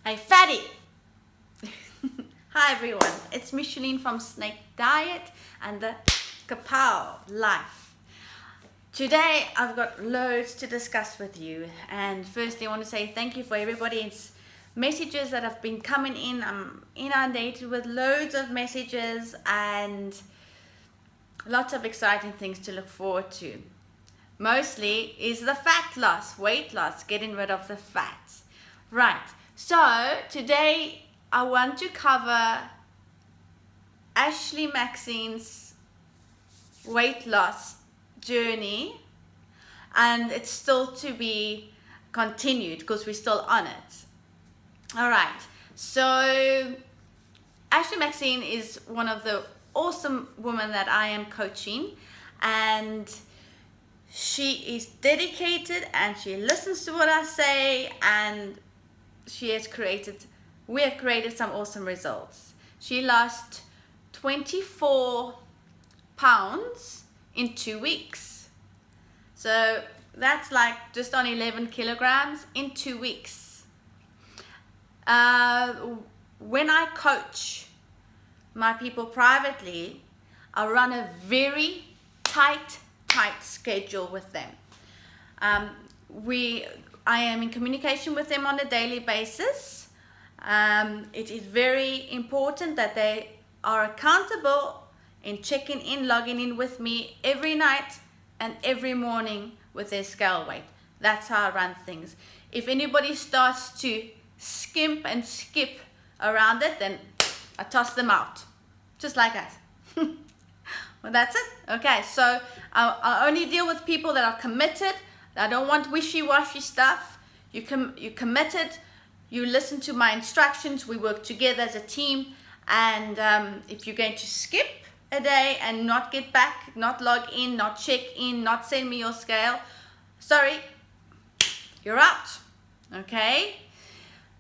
Hey fatty! Hi everyone, it's Michelene from Snake Diet and the Kapow Life. Today I've got loads to discuss with you, and firstly I want to say thank you for everybody's messages that have been coming in. I'm inundated with loads of messages and lots of exciting things to look forward to. Mostly is the fat loss, weight loss, getting rid of the fat. Right, so today I want to cover Ashley Maxine's weight loss journey, and it's still to be continued because we're still on it. All right, so Ashley Maxine is one of the awesome women that I am coaching, and she is dedicated and she listens to what I say, and we have created some awesome results. She lost 24 pounds in 2 weeks. So that's like just on 11 kilograms in 2 weeks. When I coach my people privately, I run a very tight schedule with them. I am in communication with them on a daily basis. It is very important that they are accountable in checking in, logging in with me every night and every morning with their scale weight. That's how I run things. If anybody starts to skimp and skip around it, then I toss them out, just like that. Well, that's it. Okay, so I only deal with people that are committed. I don't want wishy-washy stuff. You committed. You listen to my instructions. We work together as a team. And if you're going to skip a day and not get back, not log in, not check in, not send me your scale, sorry, you're out. Okay?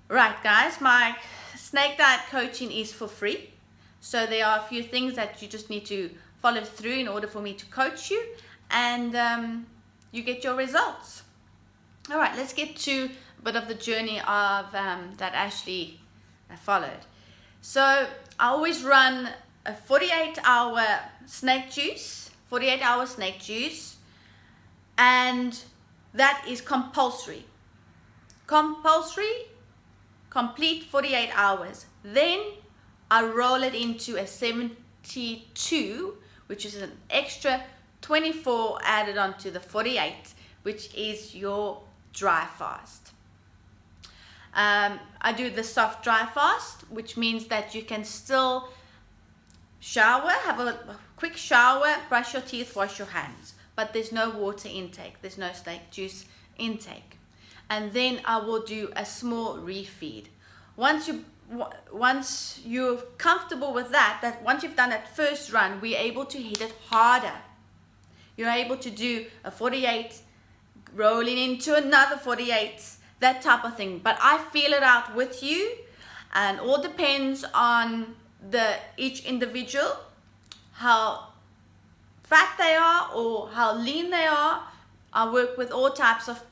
Right, guys, my Snake Diet coaching is for free. So there are a few things that you just need to follow through in order for me to coach you, and you get your results. All right, let's get to a bit of the journey of that Ashley followed. So I always run a 48-hour snake juice, and that is compulsory. Complete 48 hours. Then I roll it into a 72, which is an extra 24 added onto the 48, which is your dry fast. I do the soft dry fast, which means that you can still shower, have a quick shower, brush your teeth, wash your hands, but there's no water intake, there's no snake juice intake. And then I will do a small refeed. Once you're comfortable with that once you've done that first run, we're able to hit it harder. You're able to do a 48, rolling into another 48, that type of thing. But I feel it out with you, and all depends on each individual, how fat they are or how lean they are. I work with all types of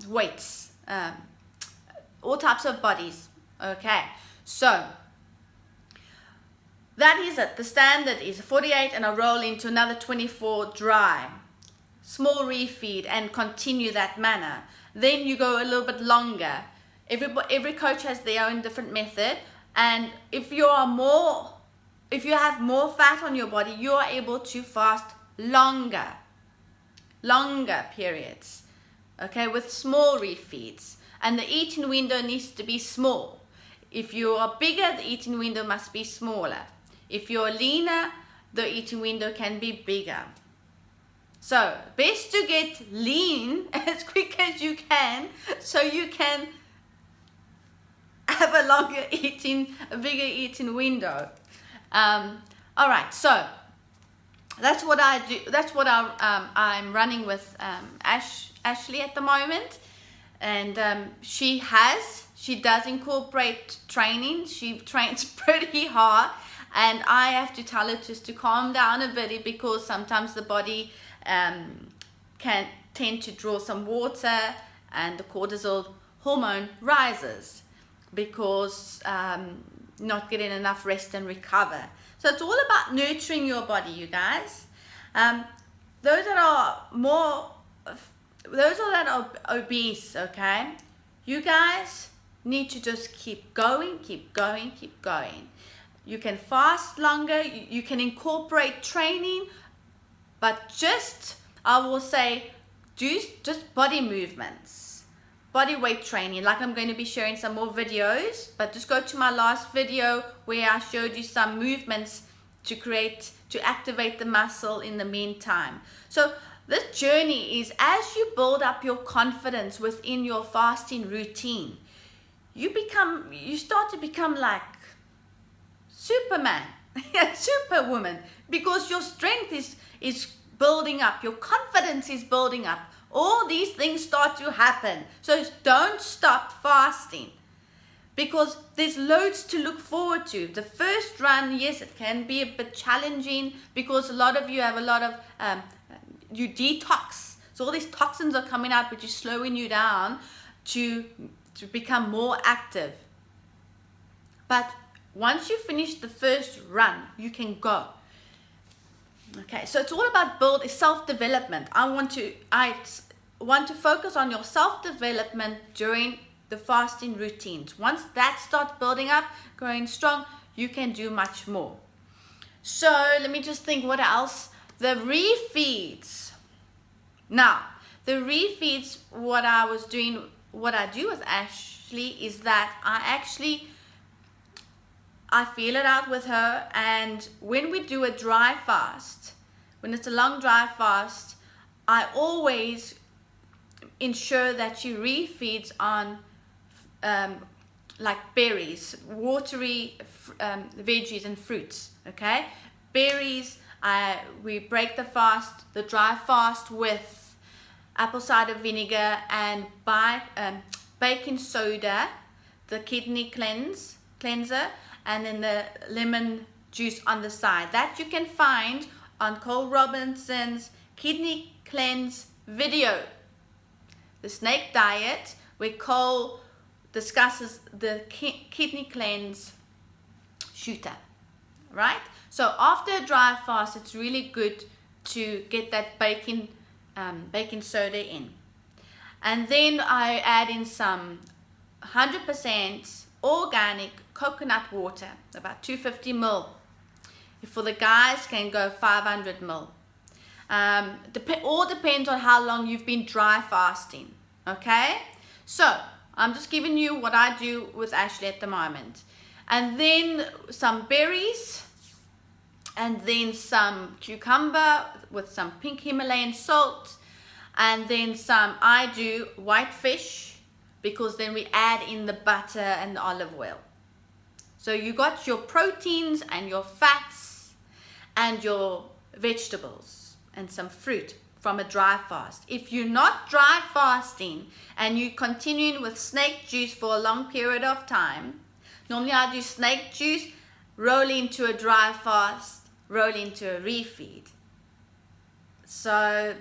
weights, all types of bodies. Okay, so that is it. The standard is 48, and I roll into another 24 dry. Small refeed and continue that manner. Then you go a little bit longer. Every coach has their own different method, and if you have more fat on your body, you are able to fast longer periods. Okay, with small refeeds, and the eating window needs to be small. If you are bigger, the eating window must be smaller. If you're leaner, the eating window can be bigger. So best to get lean as quick as you can, so you can have a bigger eating window. All right, so that's what I do. That's what I'm running with Ashley at the moment, and she does incorporate training. She trains pretty hard, and I have to tell her just to calm down a bit, because sometimes the body can tend to draw some water and the cortisol hormone rises. because not getting enough rest and recover. So it's all about nurturing your body, you guys. Those that are obese, okay, you guys need to just keep going, keep going, keep going. You can fast longer, you can incorporate training, but just, I will say, do just body movements, body weight training. Like, I'm going to be sharing some more videos, but just go to my last video where I showed you some movements to activate the muscle in the meantime. So this journey is, as you build up your confidence within your fasting routine, you start to become like Superman, Superwoman, because your strength is building up, your confidence is building up. All these things start to happen. So don't stop fasting, because there's loads to look forward to. The first run, yes, it can be a bit challenging because a lot of you have a lot of, you detox. So all these toxins are coming out, which is slowing you down to become more active. But once you finish the first run, you can go. Okay, so it's all about self-development. I want to focus on your self-development during the fasting routines. Once that starts building up, growing strong, you can do much more. So let me just think, what else? The refeeds. Now, the refeeds, what I do with Ashley is that I feel it out with her, and when we do a dry fast, when it's a long dry fast, I always ensure that she refeeds on like berries, watery veggies and fruits. Okay, berries. We break the dry fast with apple cider vinegar and baking soda, the kidney cleanser, and then the lemon juice on the side. That you can find on Cole Robinson's Kidney Cleanse video, the snake diet, where Cole discusses the kidney cleanse shooter, right? So after a dry fast, it's really good to get that baking soda in. And then I add in some 100% organic coconut water, about 250 ml. For the guys, can go 500 ml. All depends on how long you've been dry fasting. Okay, so I'm just giving you what I do with Ashley at the moment. And then some berries, and then some cucumber with some pink Himalayan salt, and then I do white fish, because then we add in the butter and the olive oil. So you got your proteins and your fats and your vegetables and some fruit from a dry fast. If you're not dry fasting and you're continuing with snake juice for a long period of time, normally I do snake juice, roll into a dry fast, roll into a refeed. So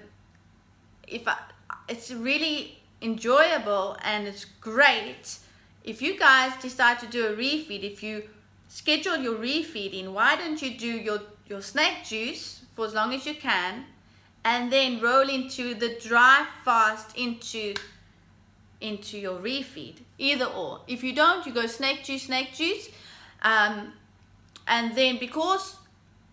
it's really enjoyable, and it's great. If you guys decide to do a refeed, if you schedule your refeed in, why don't you do your snake juice for as long as you can, and then roll into the dry fast into your refeed, either or. If you don't, you go snake juice, and then, because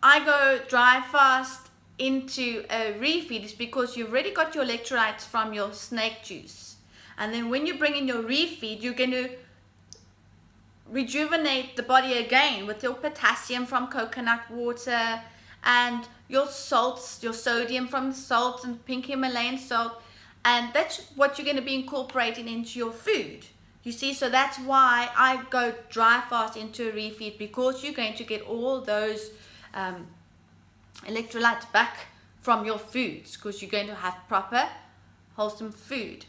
I go dry fast into a refeed, is because you've already got your electrolytes from your snake juice, and then when you bring in your refeed, you're going to rejuvenate the body again with your potassium from coconut water, and your salts, your sodium from salt and pink Himalayan salt, and that's what you're going to be incorporating into your food. You see, so that's why I go dry fast into a refeed, because you're going to get all those electrolytes back from your foods, because you're going to have proper wholesome food.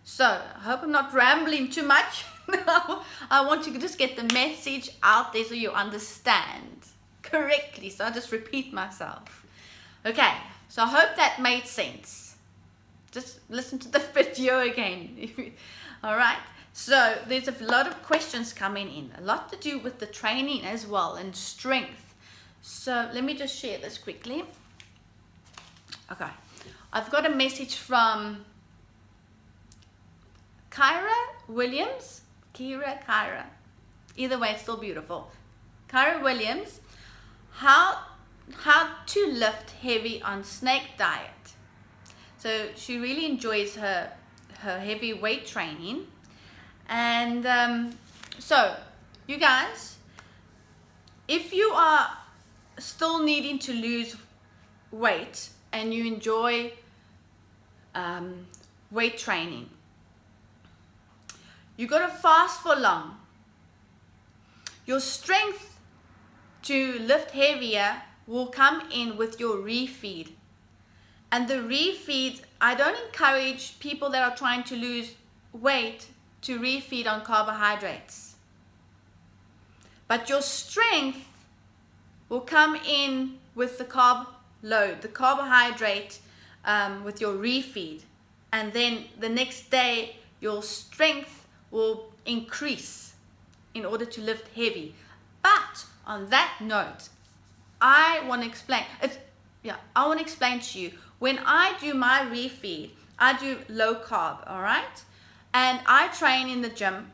So I hope I'm not rambling too much. I want to just get the message out there so you understand correctly, so I just repeat myself. Okay, so I hope that made sense. Just listen to the video again. All right, So there's a lot of questions coming in, a lot to do with the training as well and strength. So let me just share this quickly. Okay, I've got a message from Kyra Williams. Kyra. Either way, it's still beautiful. Kyra Williams, how to lift heavy on snake diet. So she really enjoys her heavy weight training. And so you guys, if you are still needing to lose weight and you enjoy weight training, you got to fast for long. Your strength to lift heavier will come in with your refeed. And the refeed, I don't encourage people that are trying to lose weight to refeed on carbohydrates. But your strength will come in with the carb load, the carbohydrate with your refeed. And then the next day, your strength will increase in order to lift heavy. But on that note, I want to explain. I want to explain to you. When I do my refeed, I do low carb, all right? And I train in the gym,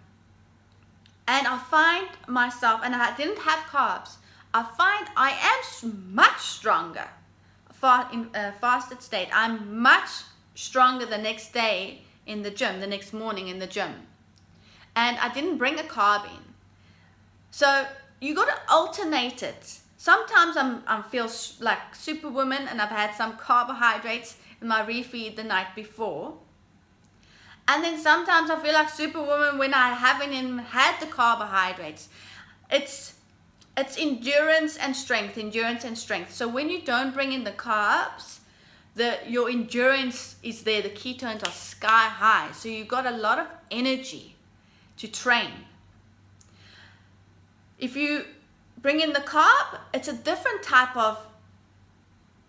and I find myself, and I didn't have carbs, I find I am much stronger in a fasted state. I'm much stronger the next day in the gym, the next morning in the gym. And I didn't bring a carb in. So you got to alternate it. Sometimes I feel like Superwoman and I've had some carbohydrates in my refeed the night before. And then sometimes I feel like Superwoman when I haven't even had the carbohydrates. It's endurance and strength. So when you don't bring in the carbs, your endurance is there. The ketones are sky high. So you've got a lot of energy to train. If you bring in the carb, it's a different type of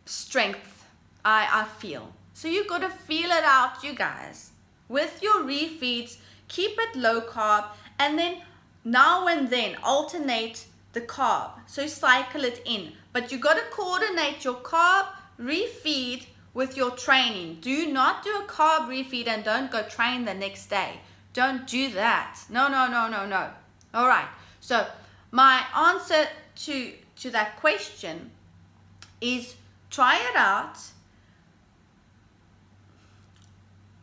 strength, I feel. So you got to feel it out, you guys. With your refeeds, keep it low carb, and then now and then alternate the carb. So cycle it in. But you got to coordinate your carb refeed with your training. Do not do a carb refeed and don't go train the next day. Don't do that. No. All right. So my answer to that question is try it out,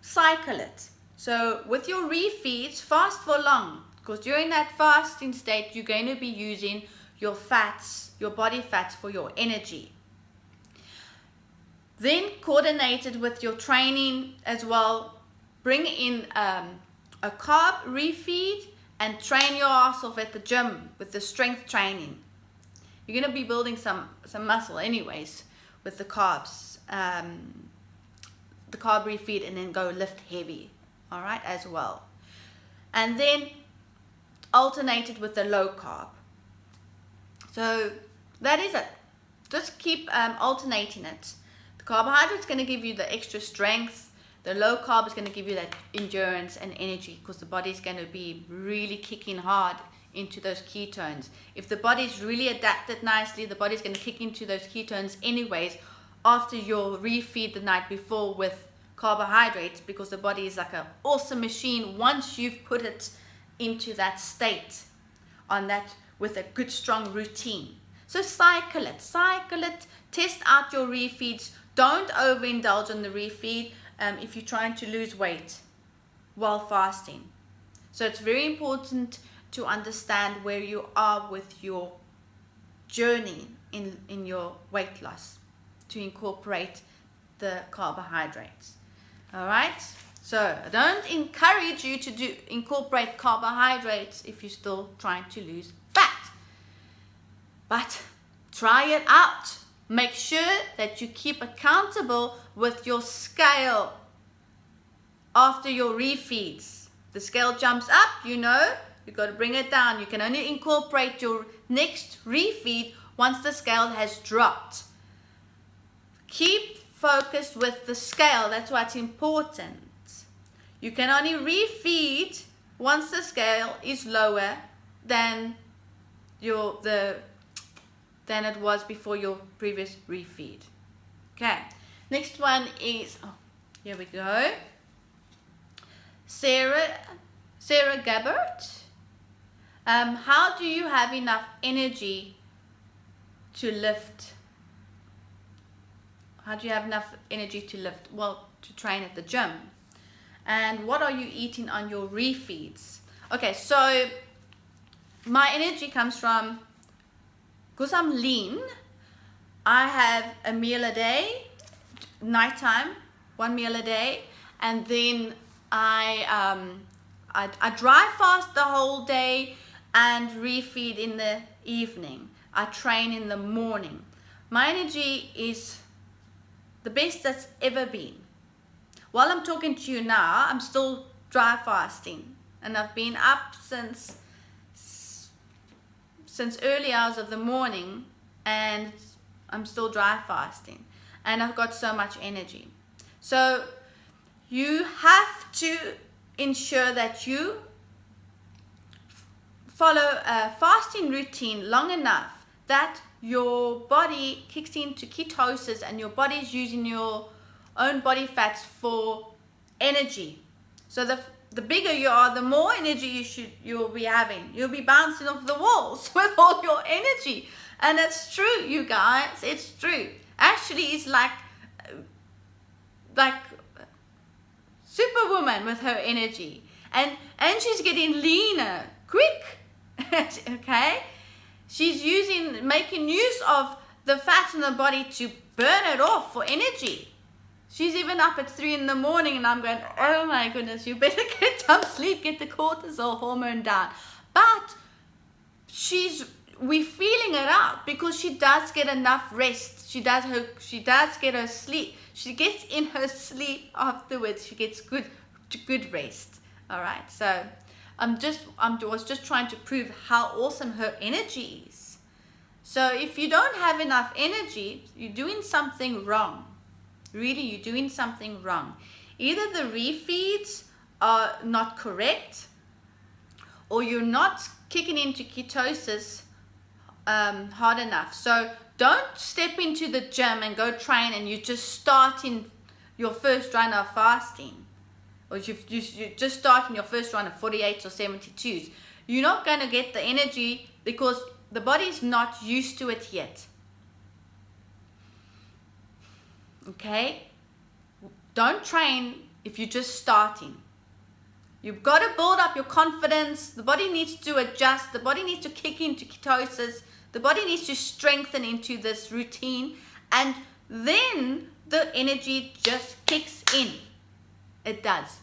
cycle it. So with your refeeds, fast for long, because during that fasting state, you're going to be using your fats, your body fats for your energy. Then coordinate it with your training as well. Bring in a carb refeed and train your ass off at the gym with the strength training. You're going to be building some muscle anyways with the carbs, the carb refeed, and then go lift heavy, all right, as well. And then alternate it with the low carb. So that is it. Just keep alternating it. The carbohydrate is going to give you the extra strength. The low carb is going to give you that endurance and energy, because the body is going to be really kicking hard into those ketones. If the body's really adapted nicely, the body's going to kick into those ketones anyways after your refeed the night before with carbohydrates, because the body is like an awesome machine once you've put it into that state on that with a good strong routine. So cycle it, test out your refeeds. Don't overindulge on the refeed if you're trying to lose weight while fasting. So it's very important to understand where you are with your journey in your weight loss to incorporate the carbohydrates. All right, so I don't encourage you to incorporate carbohydrates if you're still trying to lose fat, but try it out. Make sure that you keep accountable with your scale after your refeeds. The scale jumps up, you've got to bring it down. You can only incorporate your next refeed once the scale has dropped. Keep focused with the scale. That's what's important. You can only refeed once the scale is lower than than it was before your previous refeed. Okay, next one is, oh, here we go. Sarah Gabbert. How do you have enough energy to lift? How do you have enough energy to lift? Well, to train at the gym. And what are you eating on your refeeds? Okay, so my energy comes from, because I'm lean, I have a meal a day, nighttime, one meal a day, and then I dry fast the whole day and refeed in the evening. I train in the morning. My energy is the best that's ever been. While I'm talking to you now, I'm still dry fasting, and I've been up since early hours of the morning, and I'm still dry fasting, and I've got so much energy. So you have to ensure that you follow a fasting routine long enough that your body kicks into ketosis and your body is using your own body fats for energy. So the bigger you are, the more energy you'll be having. You'll be bouncing off the walls with all your energy. And it's true, you guys, it's true. Actually, it's like Superwoman with her energy. And she's getting leaner, quick. Okay? She's making use of the fat in the body to burn it off for energy. She's even up at 3 in the morning, and I'm going, oh my goodness, you better get some sleep, get the cortisol hormone down. But we're feeling it out because she does get enough rest. She does get her sleep. She gets in her sleep afterwards. She gets good rest. All right. So I was just trying to prove how awesome her energy is. So if you don't have enough energy, you're doing something wrong. Really, you're doing something wrong. Either the refeeds are not correct, or you're not kicking into ketosis hard enough. So don't step into the gym and go train and you're just starting your first run of fasting, or you're just starting your first run of 48s or 72s. You're not going to get the energy because the body's not used to it yet. Okay? Don't train if you're just starting. You've got to build up your confidence. The body needs to adjust. The body needs to kick into ketosis. The body needs to strengthen into this routine. And then the energy just kicks in. It does.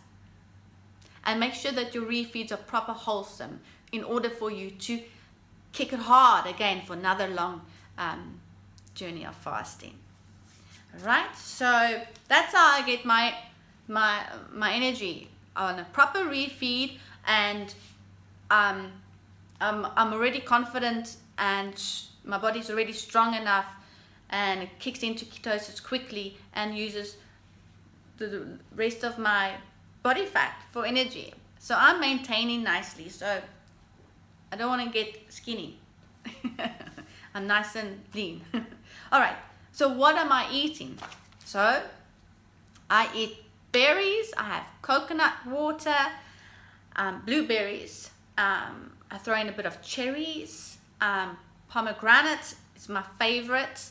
And make sure that your refeeds are proper wholesome in order for you to kick it hard again for another long journey of fasting. Right, so that's how I get my energy on a proper refeed, and I'm already confident, and my body's already strong enough, and it kicks into ketosis quickly and uses the rest of my body fat for energy. So I'm maintaining nicely. So I don't want to get skinny. I'm nice and lean. All right. So what am I eating? So I eat berries. I have coconut water, blueberries. I throw in a bit of cherries. Pomegranate is my favorite.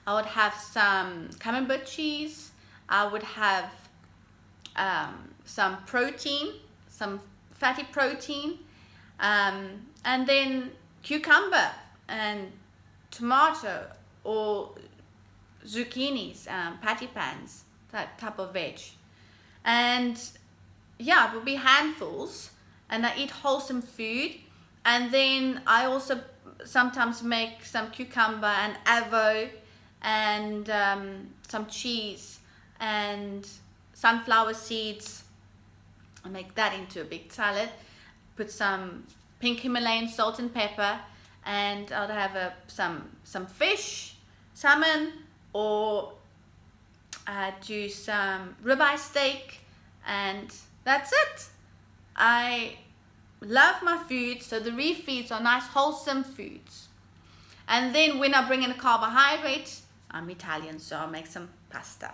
I would have some camembert cheese. I would have some protein, some fatty protein, and then cucumber and tomato or zucchinis, patty pans, that type of veg. And yeah, it will be handfuls, and I eat wholesome food. And then I also sometimes make some cucumber and avo and some cheese and sunflower seeds. I make that into a big salad, put some pink Himalayan salt and pepper, and I'll have some fish, salmon, or do some ribeye steak, and that's it. I love my food, so the refeeds are nice wholesome foods. And then when I bring in a carbohydrate, I'm Italian, so I'll make some pasta.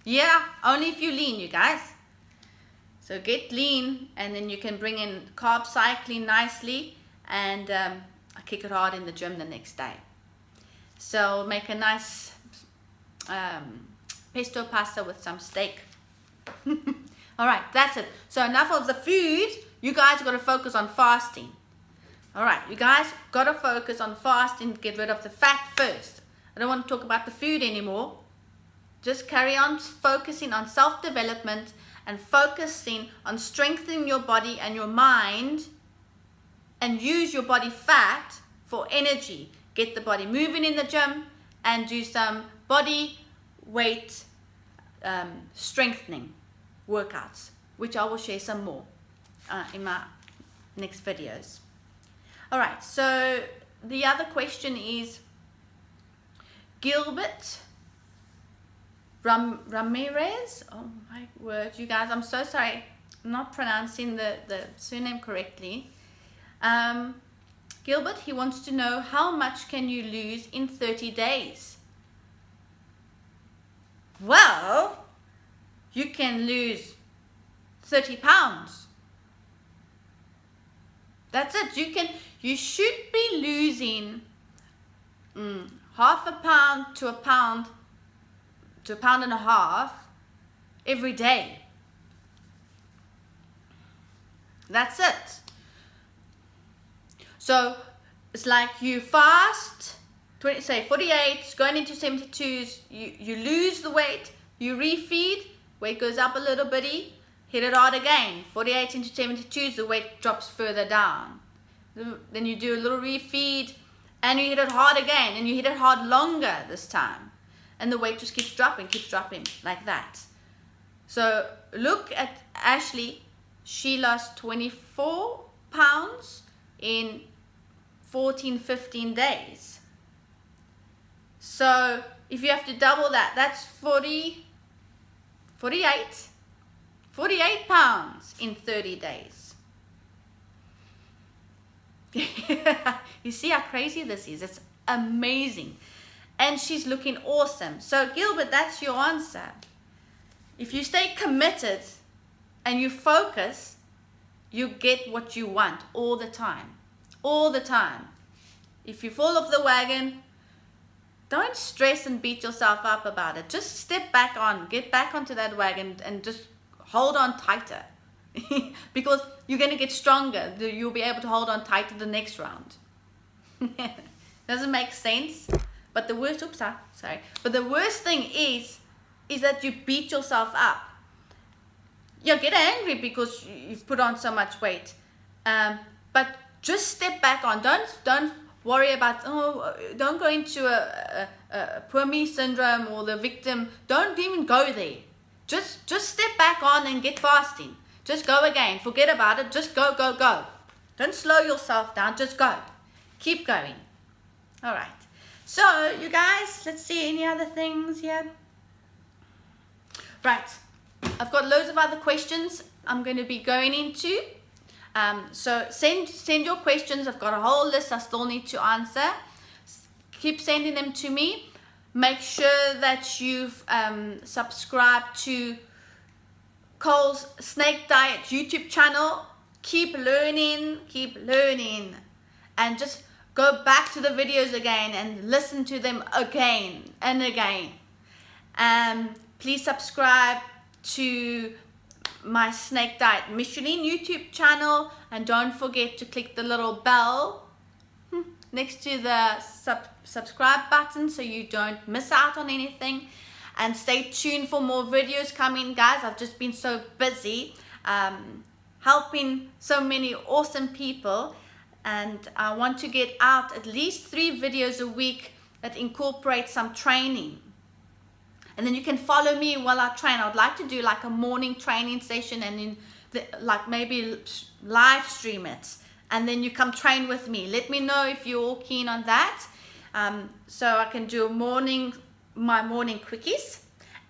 Yeah, only if you're lean, you guys. So get lean, and then you can bring in carb cycling nicely, and I kick it hard in the gym the next day. So make a nice pesto pasta with some steak. All right, that's it. So enough of the food. You guys got to focus on fasting. All right, you guys got to focus on fasting. Get rid of the fat first. I don't want to talk about the food anymore. Just carry on focusing on self-development and focusing on strengthening your body and your mind, and use your body fat for energy. Get the body moving in the gym and do some body weight strengthening workouts, which I will share some more in my next videos. All right, so the other question is Gilbert Ramirez. Oh my word, you guys, I'm so sorry, I'm not pronouncing the surname correctly. Gilbert, he wants to know, how much can you lose in 30 days? Well, you can lose 30 pounds. That's it. You should be losing half a pound to a pound to a pound and a half every day. That's it. So it's like you fast 20, say 48, going into 72s, you lose the weight, you refeed, weight goes up a little bitty, hit it hard again, 48 into 72s, the weight drops further down. Then you do a little refeed and you hit it hard again, and you hit it hard longer this time, and the weight just keeps dropping like that. So look at Ashley. She lost 24 pounds in 14-15 days. So if you have to double that, that's 48 pounds in 30 days. You see how crazy this is? It's amazing. And she's looking awesome. So Gilbert, that's your answer. If you stay committed and you focus, you get what you want all the time. All the time. If you fall off the wagon, don't stress and beat yourself up about it. Just step back on, get back onto that wagon and just hold on tighter. Because you're going to get stronger. You'll be able to hold on tighter the next round. Doesn't make sense. But the worst, But the worst thing is that you beat yourself up. You get angry because you've put on so much weight. But just step back on. Don't worry about, don't go into a poor me syndrome or the victim. Don't even go there. Just step back on and get fasting. Just go again. Forget about it. Just go. Don't slow yourself down. Just go. Keep going. All right. So, you guys, let's see any other things here. Right. I've got loads of other questions I'm going to be going into. So send your questions. I've got a whole list I still need to answer. Keep sending them to me. Make sure that you've subscribed to Cole's Snake Diet YouTube channel. Keep learning, and just go back to the videos again and listen to them again and again. Please subscribe to my Snake Diet Michelene YouTube channel, and don't forget to click the little bell next to the subscribe button so you don't miss out on anything. And stay tuned for more videos coming, guys. I've just been so busy helping so many awesome people, and I want to get out at least 3 videos a week that incorporate some training. And then you can follow me while I train. I would like to do like a morning training session, and like maybe live stream it, and then you come train with me. Let me know if you're all keen on that. So I can do my morning quickies,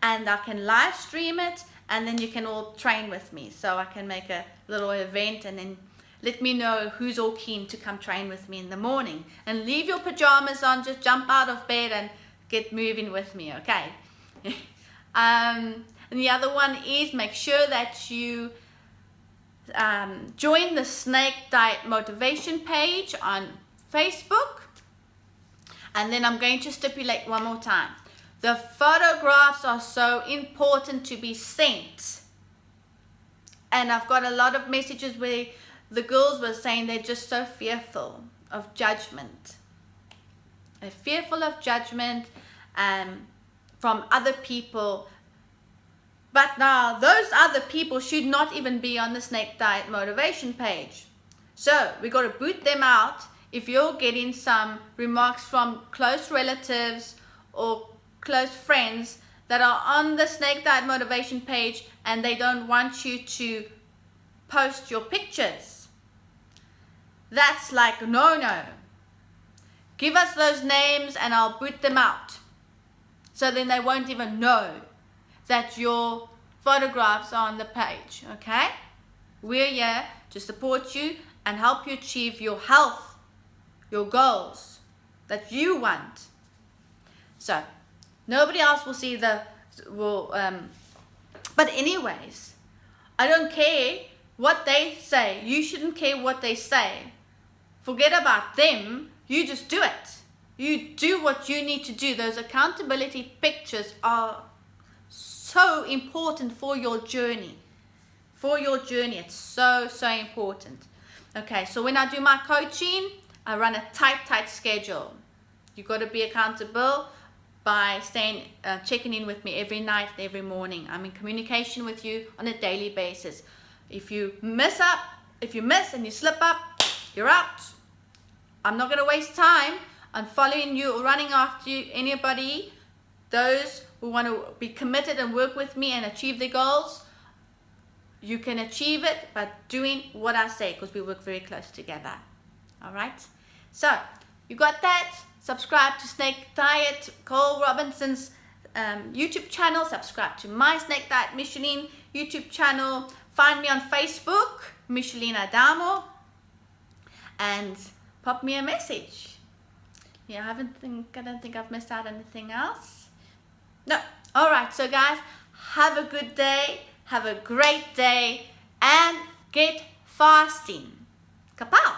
and I can live stream it, and then you can all train with me. So I can make a little event and then let me know who's all keen to come train with me in the morning. And leave your pajamas on, just jump out of bed and get moving with me, okay? And the other one is make sure that you join the Snake Diet Motivation page on Facebook. And then I'm going to stipulate one more time. The photographs are so important to be sent. And I've got a lot of messages where the girls were saying they're just so fearful of judgment. They're fearful of judgment from other people. But now those other people should not even be on the Snake Diet Motivation page. So we got to boot them out if you're getting some remarks from close relatives or close friends that are on the Snake Diet Motivation page and they don't want you to post your pictures. That's like no. Give us those names and I'll boot them out. So then they won't even know that your photographs are on the page, okay? We're here to support you and help you achieve your health, your goals that you want. So nobody else will see but anyways, I don't care what they say. You shouldn't care what they say. Forget about them. You just do it. You do what you need to do. Those accountability pictures are so important for your journey. For your journey, it's so important. Okay, so when I do my coaching, I run a tight schedule. You got to be accountable by checking in with me every night, every morning. I'm in communication with you on a daily basis. If you miss and you slip up, you're out. I'm not going to waste time on following you or running after you, anybody. Those who want to be committed and work with me and achieve their goals, you can achieve it by doing what I say, because we work very close together. All right? So, you got that? Subscribe to Snake Diet, Cole Robinson's YouTube channel. Subscribe to my Snake Diet Michelene YouTube channel. Find me on Facebook, Michelene Adamo, and pop me a message. Yeah, I don't think I've missed out anything else. No. All right. So guys, have a good day. Have a great day, and get fasting. Kapow.